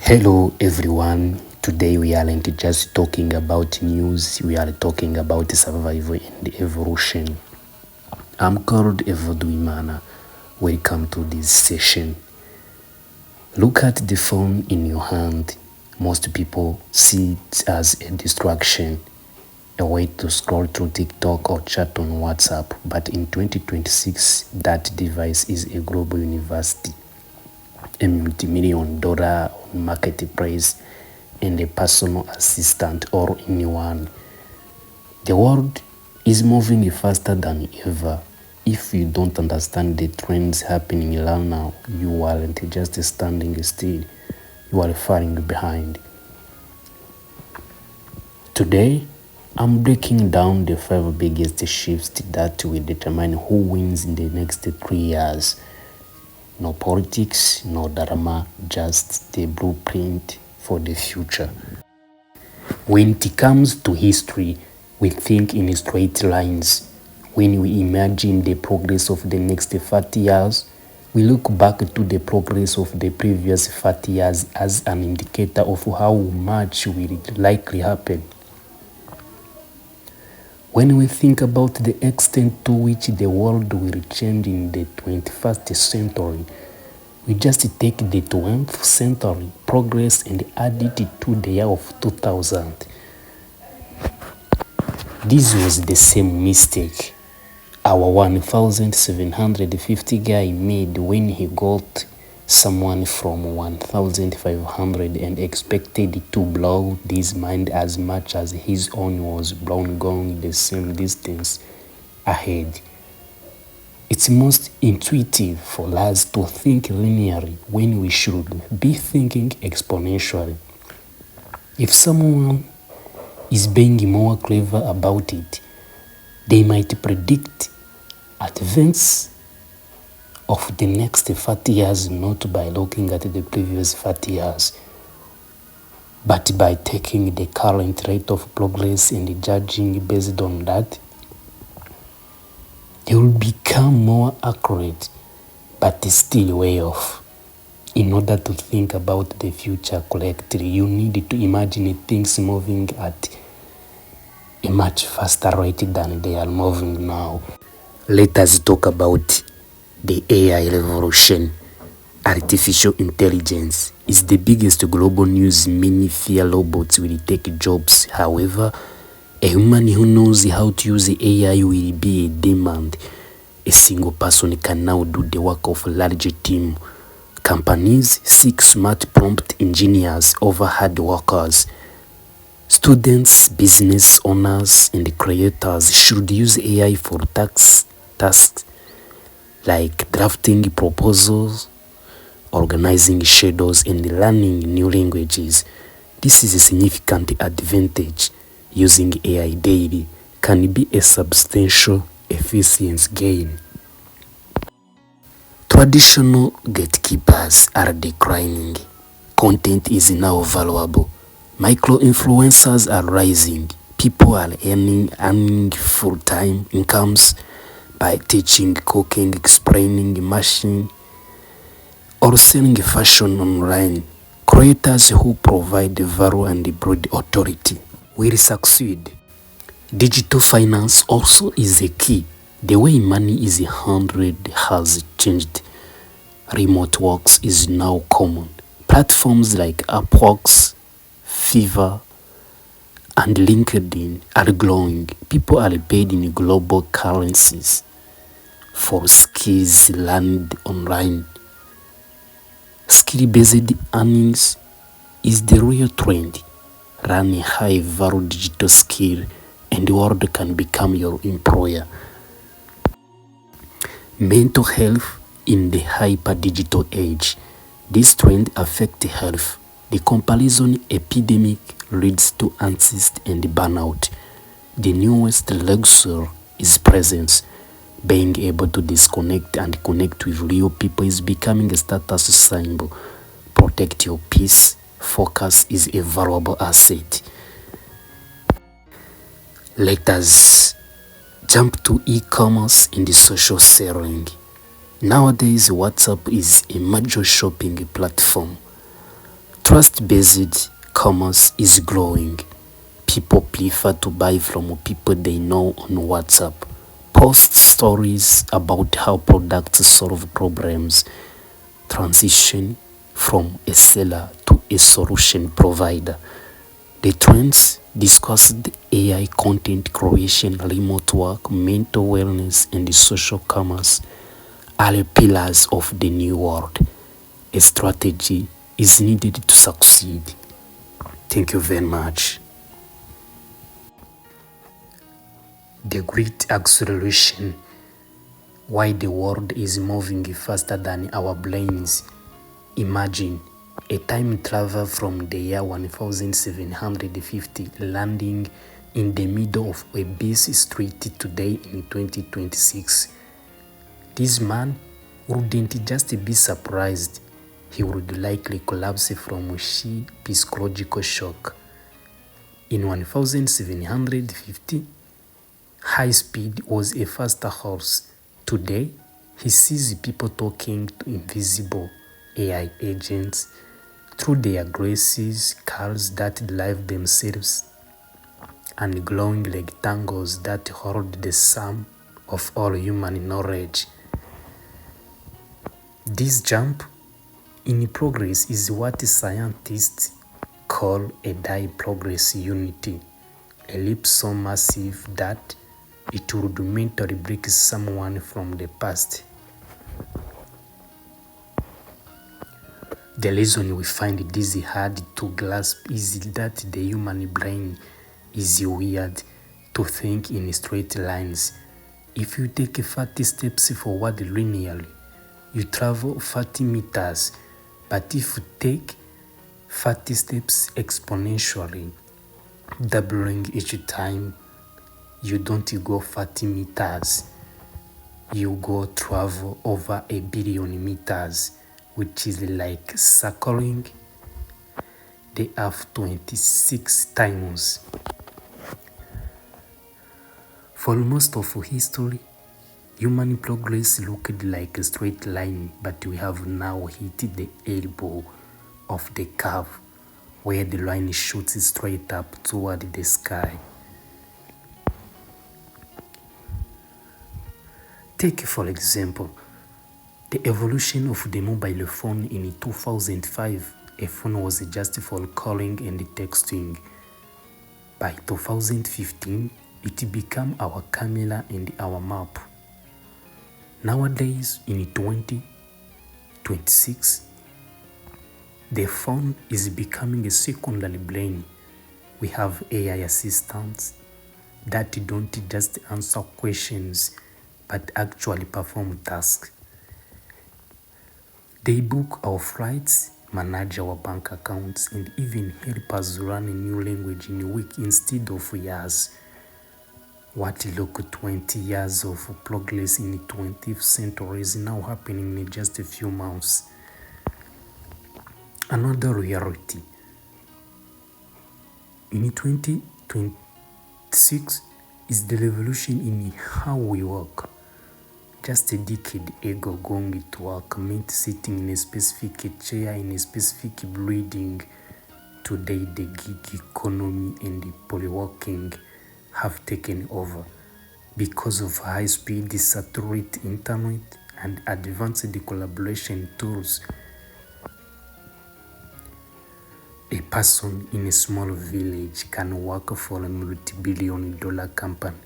Hello everyone. Today we aren't just talking about news, we are talking about survival and evolution. I'm called Evoduimana. Welcome to this session. Look at the phone in your hand. Most people see it as a distraction, a way to scroll through TikTok or chat on WhatsApp. But in 2026, that device is a global university, a multi-million-dollar marketplace, and a personal assistant all in one. The world is moving faster than ever. If you don't understand the trends happening right now, you aren't just standing still, you are falling behind. Today, I'm breaking down the 5 biggest shifts that will determine who wins in the next 3 years. No politics, no drama, just the blueprint for the future. When it comes to history, we think in straight lines. When we imagine the progress of the next 30 years, we look back to the progress of the previous 30 years as an indicator of how much will likely happen. When we think about the extent to which the world will change in the 21st century, we just take the 20th century progress and add it to the year of 2000. This was the same mistake our 1750 guy made when he got someone from 1500 and expected to blow this mind as much as his own was blown going the same distance ahead. It's most intuitive for us to think linearly when we should be thinking exponentially. If someone is being more clever about it, they might predict advance of the next 30 years not by looking at the previous 30 years, but by taking the current rate of progress and judging based on that. They will become more accurate, but still way off. In order to think about the future correctly, you need to imagine things moving at a much faster rate than they are moving now. Let us talk about the AI revolution. Artificial intelligence is the biggest global news. Many fear robots will take jobs. However, a human who knows how to use AI will be in demand. A single person can now do the work of a large team. Companies seek smart prompt engineers over hard workers. Students, business owners, and creators should use AI for tasks like drafting proposals, organizing schedules, and learning new languages. This is a significant advantage. Using AI daily can be a substantial efficiency gain. Traditional gatekeepers are declining. Content is now valuable. Micro-influencers are rising. People are earning full-time incomes by teaching, cooking, explaining machine, or selling fashion online. Creators who provide value and broad authority will succeed. Digital finance also is a key. The way money is handled has changed. Remote works is now common. Platforms like Upwork, Fiverr, and LinkedIn are growing. People are paid in global currencies for skills learned online. Skill-based earnings is the real trend. Run a high-value digital skill and the world can become your employer. Mental health in the hyper-digital age. This trend affects health. The comparison epidemic leads to anxiety and burnout. The newest luxury is presence. Being able to disconnect and connect with real people is becoming a status symbol. Protect your peace. Focus is a valuable asset. Let us jump to e-commerce and the social selling. Nowadays, WhatsApp is a major shopping platform. Trust-based commerce is growing. People prefer to buy from people they know on WhatsApp. Post stories about how products solve problems. Transition from a seller to a solution provider. The trends discussed: AI content creation, remote work, mental wellness, and social commerce are pillars of the new world. A strategy is needed to succeed. Thank you very much. The great acceleration. Why the world is moving faster than our brains. Imagine a time travel from the year 1750 landing in the middle of a busy street today in 2026. This man wouldn't just be surprised, he would likely collapse from sheer psychological shock. In 1750, high speed was a faster horse. Today, he sees people talking to invisible AI agents through their graces, cars that drive themselves, and glowing rectangles that hold the sum of all human knowledge. This jump in progress is what scientists call a die-progress unity, a leap so massive that it would mentally break someone from the past. The reason we find this hard to grasp is that the human brain is wired to think in straight lines. If you take 30 steps forward linearly, you travel 30 meters, but if you take 30 steps exponentially, doubling each time, you don't go 30 meters, you go travel over 1,000,000,000 meters, which is like circling the earth 26 times. For most of history, human progress looked like a straight line, but we have now hit the elbow of the curve, where the line shoots straight up toward the sky. Take, for example, the evolution of the mobile phone in 2005. A phone was just for calling and texting. By 2015, it became our camera and our map. Nowadays, in 2026, the phone is becoming a secondary brain. We have AI assistants that don't just answer questions, but actually perform tasks. They book our flights, manage our bank accounts, and even help us learn a new language in a week instead of years. What looked 20 years of progress in the 20th century is now happening in just a few months. Another reality. In 2026 is the revolution in how we work. Just a decade ago, going to work meant sitting in a specific chair in a specific building. Today, the gig economy and the polyworking have taken over because of high-speed satellite internet and advanced collaboration tools. A person in a small village can work for a multi-billion-dollar company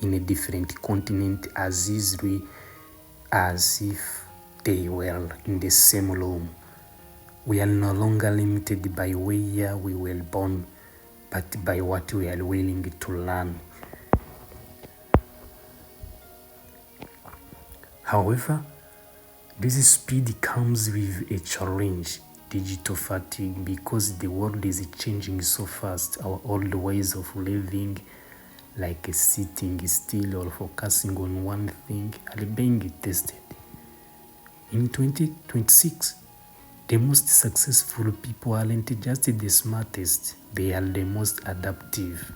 in a different continent as easily as if they were in the same room. We are no longer limited by where we were born, but by what we are willing to learn. However, this speed comes with a challenge: digital fatigue. Because the world is changing so fast, our old ways of living, like sitting still or focusing on one thing, are being tested. In 2026, the most successful people aren't just the smartest, they are the most adaptive.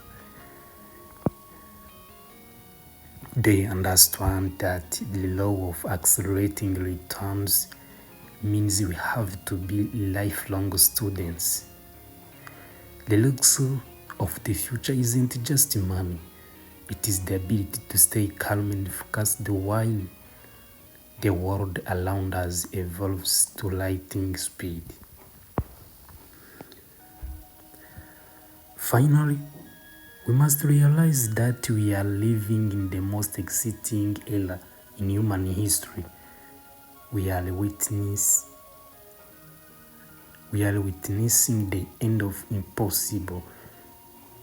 They understand that the law of accelerating returns. means we have to be lifelong students. The luxury of the future isn't just money, it is the ability to stay calm and focused while the world around us evolves to lightning speed. Finally, we must realize that we are living in the most exciting era in human history. We are witnessing the end of impossible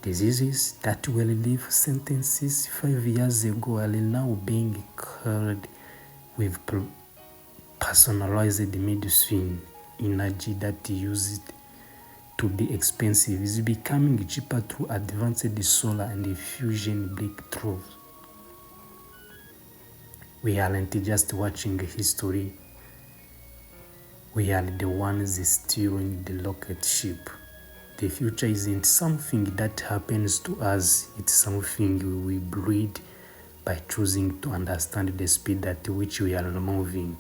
diseases that were life sentences 5 years ago are now being cured with personalized medicine. Energy that used to be expensive is becoming cheaper through advanced solar and fusion breakthroughs. We aren't just watching history, we are the ones steering the rocket ship. The future isn't something that happens to us, it's something we breed by choosing to understand the speed at which we are moving.